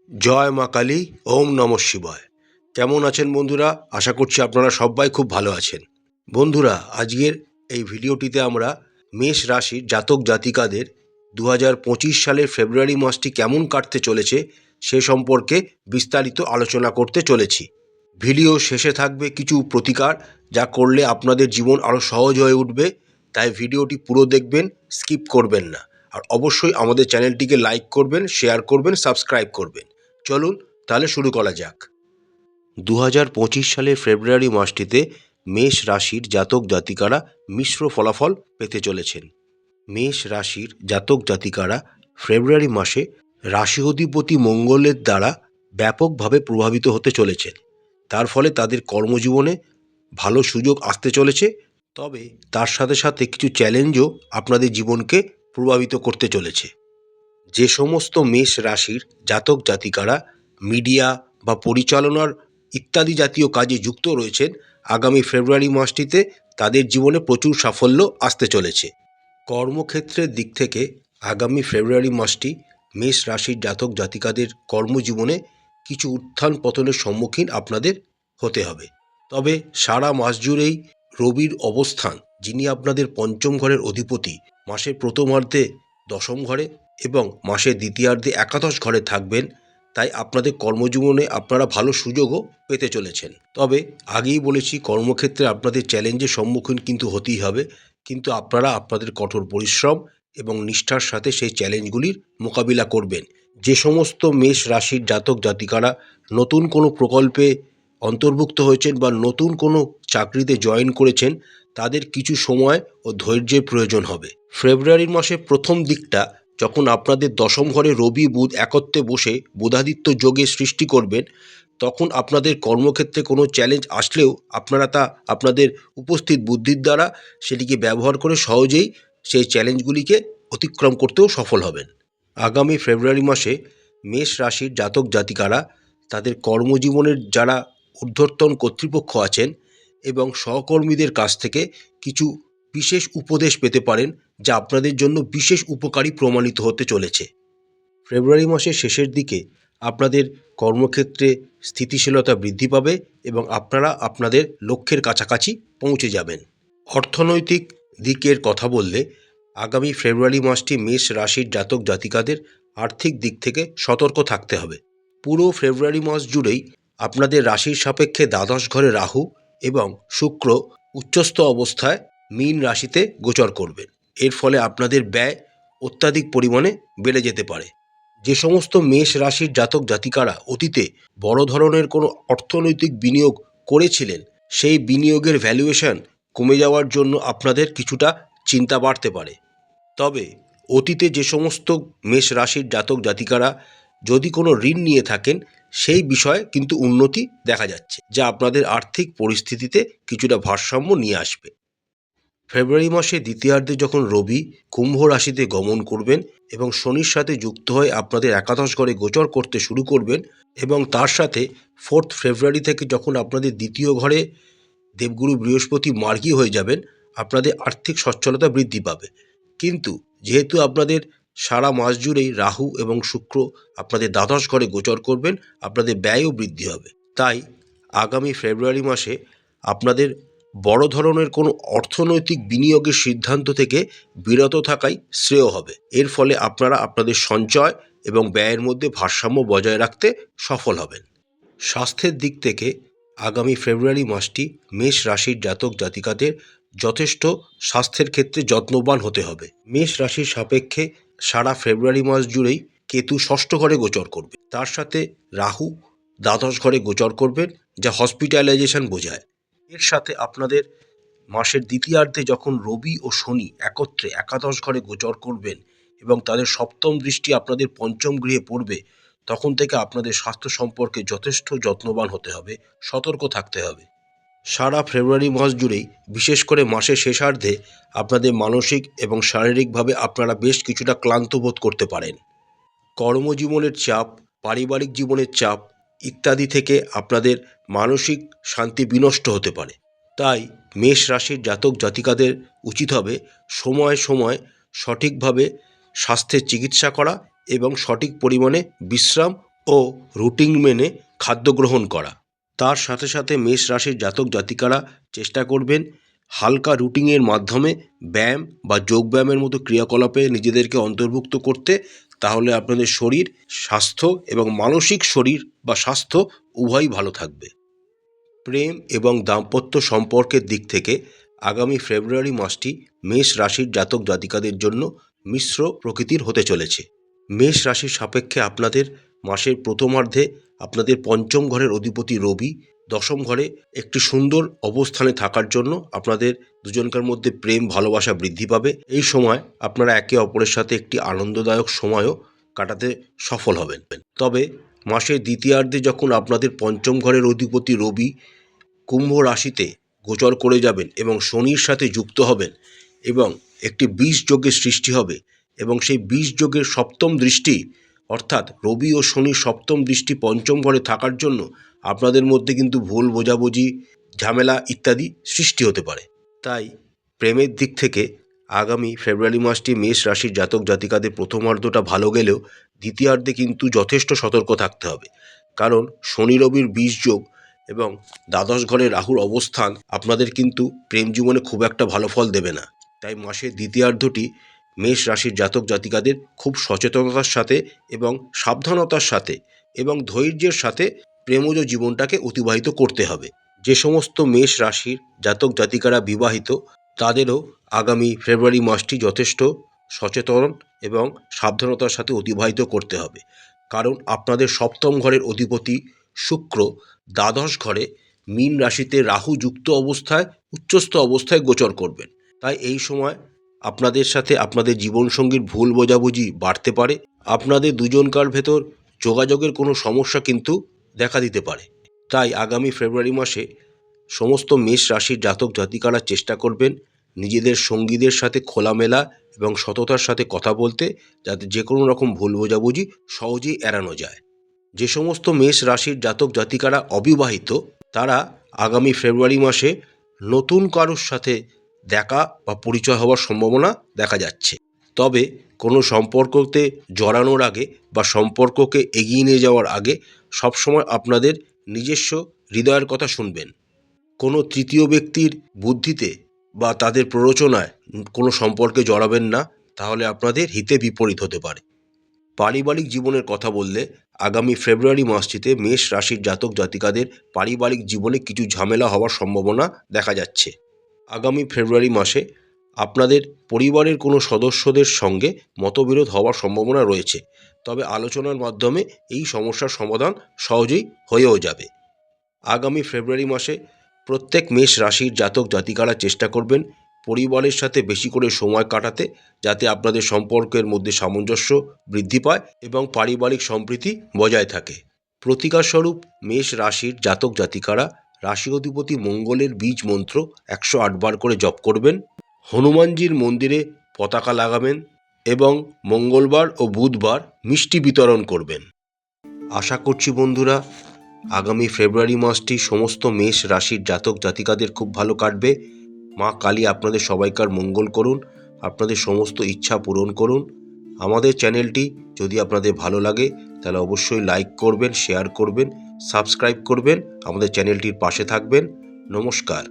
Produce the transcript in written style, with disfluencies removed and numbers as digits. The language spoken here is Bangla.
জয় মা কালী। ওম নমঃ শিবায়। কেমন আছেন বন্ধুরা? আশা করছি আপনারা সবাই খুব ভালো আছেন। বন্ধুরা, আজকের এই ভিডিওটিতে আমরা মেষ রাশির জাতক জাতিকাদের 2025 সালের ফেব্রুয়ারি মাসটি কেমন কাটতে চলেছে সে সম্পর্কে বিস্তারিত আলোচনা করতে চলেছি। ভিডিও শেষে থাকবে কিছু প্রতিকার, যা করলে আপনাদের জীবন আরও সহজ হয়ে উঠবে। তাই ভিডিওটি পুরো দেখবেন, স্কিপ করবেন না। আর অবশ্যই আমাদের চ্যানেলটিকে লাইক করবেন, শেয়ার করবেন, সাবস্ক্রাইব করবেন। চলুন তাহলে শুরু করা যাক। 2025 সালের ফেব্রুয়ারি মাসটিতে মেষ রাশির জাতক জাতিকারা মিশ্র ফলাফল পেতে চলেছেন। মেষ রাশির জাতক জাতিকারা ফেব্রুয়ারি মাসে রাশি অধিপতি মঙ্গলের দ্বারা ব্যাপকভাবে প্রভাবিত হতে চলেছেন। তার ফলে তাদের কর্মজীবনে ভালো সুযোগ আসতে চলেছে। তবে তার সাথে সাথে কিছু চ্যালেঞ্জও আপনাদের জীবনকে প্রভাবিত করতে চলেছে। যে সমস্ত মেষ রাশির জাতক জাতিকারা মিডিয়া বা পরিচালনার ইত্যাদি জাতীয় কাজে যুক্ত রয়েছেন, আগামী ফেব্রুয়ারি মাসটিতে তাদের জীবনে প্রচুর সাফল্য আসতে চলেছে। কর্মক্ষেত্রের দিক থেকে আগামী ফেব্রুয়ারি মাসটি মেষ রাশির জাতক জাতিকাদের কর্মজীবনে কিছু উত্থান পতনের সম্মুখীন আপনাদের হতে হবে। তবে সারা মাস জুড়েই রবির অবস্থান, যিনি আপনাদের পঞ্চম ঘরের অধিপতি, মাসের প্রথমার্ধে দশম ঘরে এবং মাসের দ্বিতীয়ার্ধে একাদশ ঘরে থাকবেন। তাই আপনাদের কর্মজীবনে আপনারা ভালো সুযোগও পেতে চলেছেন। তবে আগেই বলেছি, কর্মক্ষেত্রে আপনাদের চ্যালেঞ্জের সম্মুখীন কিন্তু হতেই হবে, কিন্তু আপনারা আপনাদের কঠোর পরিশ্রম এবং নিষ্ঠার সাথে সেই চ্যালেঞ্জগুলির মোকাবিলা করবেন। যে সমস্ত মেষ রাশির জাতক জাতিকারা নতুন কোনো প্রকল্পে অন্তর্ভুক্ত হয়েছেন বা নতুন কোনো চাকরিতে জয়েন করেছেন, তাদের কিছু সময় ও ধৈর্যের প্রয়োজন হবে। ফেব্রুয়ারি মাসের প্রথম দিকটা যখন আপনাদের দশম ঘরে রবি বুধ একত্রে বসে বুধাদিত্য যোগের সৃষ্টি করবেন, তখন আপনাদের কর্মক্ষেত্রে কোনো চ্যালেঞ্জ আসলেও আপনারা তা আপনাদের উপস্থিত বুদ্ধির দ্বারা সেটিকে ব্যবহার করে সহজেই সেই চ্যালেঞ্জগুলিকে অতিক্রম করতেও সফল হবেন। আগামী ফেব্রুয়ারি মাসে মেষ রাশির জাতক জাতিকারা তাদের কর্মজীবনের যারা ঊর্ধ্বতন কর্তৃপক্ষ আছেন এবং সহকর্মীদের কাছ থেকে কিছু বিশেষ উপদেশ পেতে পারেন, যা আপনাদের জন্য বিশেষ উপকারী প্রমাণিত হতে চলেছে। ফেব্রুয়ারি মাসের শেষের দিকে আপনাদের কর্মক্ষেত্রে স্থিতিশীলতা বৃদ্ধি পাবে এবং আপনারা আপনাদের লক্ষ্যের কাছাকাছি পৌঁছে যাবেন। অর্থনৈতিক দিকের কথা বললে আগামী ফেব্রুয়ারি মাসটি মেষ রাশির জাতক জাতিকাদের আর্থিক দিক থেকে সতর্ক থাকতে হবে। পুরো ফেব্রুয়ারি মাস জুড়েই আপনাদের রাশির সাপেক্ষে দ্বাদশ ঘরে রাহু এবং শুক্র উচ্চস্থ অবস্থায় মীন রাশিতে গোচর করবেন। এর ফলে আপনাদের ব্যয় অত্যাধিক পরিমাণে বেড়ে যেতে পারে। যে সমস্ত মেষ রাশির জাতক জাতিকারা অতীতে বড় ধরনের কোনো অর্থনৈতিক বিনিয়োগ করেছিলেন, সেই বিনিয়োগের ভ্যালুয়েশন কমে যাওয়ার জন্য আপনাদের কিছুটা চিন্তা বাড়তে পারে। তবে অতীতে যে সমস্ত মেষ রাশির জাতক জাতিকারা যদি কোনো ঋণ নিয়ে থাকেন, সেই বিষয়ে কিন্তু উন্নতি দেখা যাচ্ছে, যা আপনাদের আর্থিক পরিস্থিতিতে কিছুটা ভারসাম্য নিয়ে আসবে। ফেব্রুয়ারি মাসে দ্বিতীয়ার্ধে যখন রবি কুম্ভ রাশিতে গমন করবেন এবং শনির সাথে যুক্ত হয়ে আপনাদের একাদশ ঘরে গোচর করতে শুরু করবেন, এবং তার সাথে 4 ফেব্রুয়ারি থেকে যখন আপনাদের দ্বিতীয় ঘরে দেবগুরু বৃহস্পতি মার্গী হয়ে যাবেন, আপনাদের আর্থিক সচ্ছলতা বৃদ্ধি পাবে। কিন্তু যেহেতু আপনাদের সারা মাস জুড়েই রাহু এবং শুক্র আপনাদের দ্বাদশ ঘরে গোচর করবেন, আপনাদের ব্যয়ও বৃদ্ধি হবে। তাই আগামী ফেব্রুয়ারি মাসে আপনাদের বড় ধরনের কোনো অর্থনৈতিক বিনিয়োগের সিদ্ধান্ত থেকে বিরত থাকাই শ্রেয় হবে। এর ফলে আপনারা আপনাদের সঞ্চয় এবং ব্যয়ের মধ্যে ভারসাম্য বজায় রাখতে সফল হবেন। স্বাস্থ্যের দিক থেকে আগামী ফেব্রুয়ারি মাসটি মেষ রাশির জাতক জাতিকাদের যথেষ্ট স্বাস্থ্যের ক্ষেত্রে যত্নবান হতে হবে। মেষ রাশির সাপেক্ষে সারা ফেব্রুয়ারি মাস জুড়েই কেতু ষষ্ঠ ঘরে গোচর করবে, তার সাথে রাহু দ্বাদশ ঘরে গোচর করবেন, যা হসপিটালাইজেশন বোঝায়। এর সাথে আপনাদের মাসের দ্বিতীয়ার্ধে যখন রবি ও শনি একত্রে একাদশ ঘরে গোচর করবেন এবং তাদের সপ্তম দৃষ্টি আপনাদের পঞ্চম গৃহে পড়বে, তখন থেকে আপনাদের স্বাস্থ্য সম্পর্কে যথেষ্ট যত্নবান হতে হবে, সতর্ক থাকতে হবে। সারা ফেব্রুয়ারি মাস জুড়েই, বিশেষ করে মাসের শেষার্ধে, আপনাদের মানসিক এবং শারীরিকভাবে আপনারা বেশ কিছুটা ক্লান্ত বোধ করতে পারেন। কর্মজীবনের চাপ, পারিবারিক জীবনের চাপ ইত্যাদি থেকে আপনাদের মানসিক শান্তি বিনষ্ট হতে পারে। তাই মেষ রাশির জাতক জাতিকাদের উচিত হবে সময় সময় সঠিকভাবে স্বাস্থ্যের চিকিৎসা করা এবং সঠিক পরিমাণে বিশ্রাম ও রুটিন মেনে খাদ্য গ্রহণ করা। তার সাথে সাথে মেষ রাশির জাতক জাতিকারা চেষ্টা করবেন হালকা রুটিনের মাধ্যমে ব্যায়াম বা যোগব্যায়ামের মতো ক্রিয়াকলাপে নিজেদেরকে অন্তর্ভুক্ত করতে। তাহলে আপনাদের শরীর স্বাস্থ্য এবং মানসিক শরীর বা স্বাস্থ্য উভয়ই ভালো থাকবে। প্রেম এবং দাম্পত্য সম্পর্কের দিক থেকে আগামী ফেব্রুয়ারি মাসটি মেষ রাশির জাতক জাতিকাদের জন্য মিশ্র প্রকৃতির হতে চলেছে। মেষ রাশির সাপেক্ষে আপনাদের মাসের প্রথমার্ধে আপনাদের পঞ্চম ঘরের অধিপতি রবি দশম ঘরে একটি সুন্দর অবস্থানে থাকার জন্য আপনাদের দুজনকার মধ্যে প্রেম ভালোবাসা বৃদ্ধি পাবে। এই সময় আপনারা একে অপরের সাথে একটি আনন্দদায়ক সময়ও কাটাতে সফল হবেন। তবে মাসের দ্বিতীয়ার্ধে যখন আপনাদের পঞ্চম ঘরের অধিপতি রবি কুম্ভ রাশিতে গোচর করে যাবেন এবং শনির সাথে যুক্ত হবেন এবং একটি বিষ যোগের সৃষ্টি হবে এবং সেই বিষ যোগের সপ্তম দৃষ্টি অর্থাৎ রবি ও শনির সপ্তম দৃষ্টি পঞ্চম ঘরে থাকার জন্য আপনাদের মধ্যে কিন্তু ভুল বোঝাবুঝি ঝামেলা ইত্যাদি সৃষ্টি হতে পারে। তাই প্রেমের দিক থেকে আগামী ফেব্রুয়ারি মাসটি মেষ রাশির জাতক জাতিকাদের প্রথমার্ধটা ভালো গেলেও দ্বিতীয়ার্ধে কিন্তু যথেষ্ট সতর্ক থাকতে হবে, কারণ শনি রবির বিষ যোগ এবং দ্বাদশ ঘরে রাহুর অবস্থান আপনাদের কিন্তু প্রেম জীবনে খুব একটা ভালো ফল দেবে না। তাই মাসের দ্বিতীয়ার্ধটি মেষ রাশির জাতক জাতিকাদের খুব সচেতনতার সাথে এবং সাবধানতার সাথে এবং ধৈর্যের সাথে প্রেমজ জীবনটাকে অতিবাহিত করতে হবে। যে সমস্ত মেষ রাশির জাতক জাতিকারা বিবাহিত তাদেরও আগামী ফেব্রুয়ারি মাসটি যথেষ্ট সচেতন এবং সাবধানতার সাথে অতিবাহিত করতে হবে, কারণ আপনাদের সপ্তম ঘরের অধিপতি শুক্র দ্বাদশ ঘরে মীন রাশিতে রাহু যুক্ত অবস্থায় উচ্চস্থ অবস্থায় গোচর করবেন। তাই এই সময় আপনাদের সাথে আপনাদের জীবনসঙ্গীর ভুল বোঝাবুঝি বাড়তে পারে। আপনাদের দুজনকার ভেতর যোগাযোগের কোনো সমস্যা কিন্তু দেখা দিতে পারে। তাই আগামী ফেব্রুয়ারি মাসে সমস্ত মেষ রাশির জাতক জাতিকারা চেষ্টা করবেন নিজেদের সঙ্গীদের সাথে খোলামেলা এবং সততার সাথে কথা বলতে, যাতে যে কোনো রকম ভুল বোঝাবুঝি সহজেই এড়ানো যায়। যে সমস্ত মেষ রাশির জাতক জাতিকারা অবিবাহিত তারা আগামী ফেব্রুয়ারি মাসে নতুন কারোর সাথে দেখা বা পরিচয় হওয়ার সম্ভাবনা দেখা যাচ্ছে। তবে কোনো সম্পর্কতে জড়ানোর আগে বা সম্পর্ককে এগিয়ে নিয়ে যাওয়ার আগে সবসময় আপনাদের নিজস্ব হৃদয়ের কথা শুনবেন। কোনো তৃতীয় ব্যক্তির বুদ্ধিতে বা তাদের প্ররোচনায় কোনো সম্পর্কে জড়াবেন না, তাহলে আপনাদের হিতে বিপরীত হতে পারে। পারিবারিক জীবনের কথা বললে আগামী ফেব্রুয়ারি মাসটিতে মেষ রাশির জাতক জাতিকাদের পারিবারিক জীবনে কিছু ঝামেলা হওয়ার সম্ভাবনা দেখা যাচ্ছে। আগামী ফেব্রুয়ারি মাসে আপনাদের পরিবারের কোনো সদস্যদের সঙ্গে মতবিরোধ হওয়ার সম্ভাবনা রয়েছে, তবে আলোচনার মাধ্যমে এই সমস্যার সমাধান সহজেই হয়েও যাবে। আগামী ফেব্রুয়ারি মাসে প্রত্যেক মেষ রাশির জাতক জাতিকারা চেষ্টা করবেন পরিবারের সাথে বেশি করে সময় কাটাতে, যাতে আপনাদের সম্পর্কের মধ্যে সামঞ্জস্য বৃদ্ধি পায় এবং পারিবারিক সম্প্রীতি বজায় থাকে। প্রতিকারস্বরূপ মেষ রাশির জাতক জাতিকারা রাশি অধিপতি মঙ্গলের বীজ মন্ত্র 108 বার করে জপ করবেন, হনুমানজির মন্দিরে পতাকা লাগাবেন এবং মঙ্গলবার ও বুধবার মিষ্টি বিতরণ করবেন। আশা করছি বন্ধুরা আগামী ফেব্রুয়ারি মাসটি সমস্ত মেষ রাশির জাতক জাতিকাদের খুব ভালো কাটবে। মা কালী আপনাদের সবাইকার মঙ্গল করুন, আপনাদের সমস্ত ইচ্ছা পূরণ করুন। আমাদের চ্যানেলটি যদি আপনাদের ভালো লাগে তাহলে অবশ্যই লাইক করবেন, শেয়ার করবেন, সাবস্ক্রাইব করবেন, আমাদের চ্যানেলটির পাশে থাকবেন। নমস্কার।